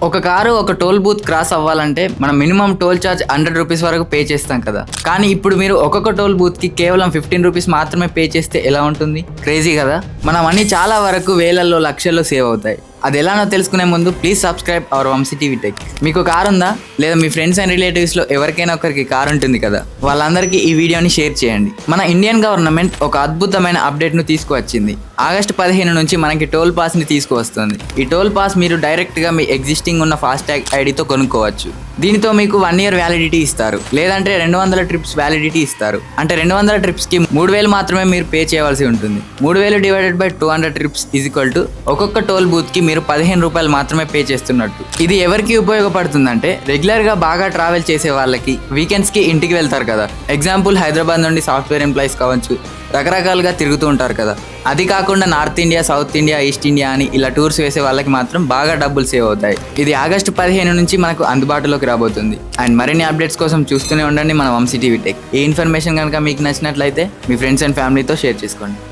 ఒక కారు ఒక toll booth cross అవ్వాలంటే మనం మినిమం టోల్ ఛార్జ్ 100 రూపీస్ వరకు పే చేస్తాం కదా. కానీ ఇప్పుడు మీరు ఒక్కొక్క టోల్ బూత్ కి కేవలం 15 రూపీస్ మాత్రమే పే చేస్తే ఎలా ఉంటుంది? క్రేజీ కదా. మన మనీ చాలా వరకు వేలల్లో లక్షల్లో సేవ్ అవుతాయి. అది ఎలానో తెలుసుకునే ముందు please subscribe our Vamshi TV tech. మీకు కార్ ఉందా, లేదా మీ ఫ్రెండ్స్ అండ్ రిలేటివ్స్లో ఎవరికైనా ఒకరికి కార్ ఉంటుంది కదా, వాళ్ళందరికీ ఈ వీడియోని షేర్ చేయండి. మన ఇండియన్ గవర్నమెంట్ ఒక అద్భుతమైన అప్డేట్ను తీసుకువచ్చింది. ఆగస్టు 15 నుంచి మనకి టోల్ పాస్ని తీసుకువస్తుంది. ఈ టోల్ పాస్ మీరు డైరెక్ట్గా మీ ఎగ్జిస్టింగ్ ఉన్న ఫాస్టాగ్ ఐడితో కొనుక్కోవచ్చు. దీనితో మీకు 1 year వ్యాలిడిటీ ఇస్తారు, లేదంటే 200 ట్రిప్స్ వ్యాలిడిటీ ఇస్తారు. అంటే 200 ట్రిప్స్కి 3000 మాత్రమే మీరు పే చేయవలసి ఉంటుంది. 3000 divided by 200 trips is equal to ఒక్కొక్క టోల్ బూత్కి మీరు 15 రూపాయలు మాత్రమే పే చేస్తున్నట్టు. ఇది ఎవరికి ఉపయోగపడుతుందంటే రెగ్యులర్గా బాగా ట్రావెల్ చేసే వాళ్ళకి, వీకెండ్స్కి ఇంటికి వెళ్తారు కదా. ఎగ్జాంపుల్ హైదరాబాద్ నుండి సాఫ్ట్వేర్ ఎంప్లాయీస్ కావచ్చు, రకరకాలుగా తిరుగుతూ ఉంటారు కదా. అది కాకుండా north India, south India, east India అని ఇలా టూర్స్ వేసే వాళ్ళకి మాత్రం బాగా డబ్బులు సేవ్ అవుతాయి. ఇది ఆగస్టు 15 నుంచి మనకు అందుబాటులోకి రాబోతుంది. అండ్ మరిన్ని అప్డేట్స్ కోసం చూస్తూనే ఉండండి మన వంశీ టీవీ టెక్. ఈ ఇన్ఫర్మేషన్ కనుక మీకు నచ్చినట్లయితే మీ ఫ్రెండ్స్ అండ్ ఫ్యామిలీతో షేర్ చేసుకోండి.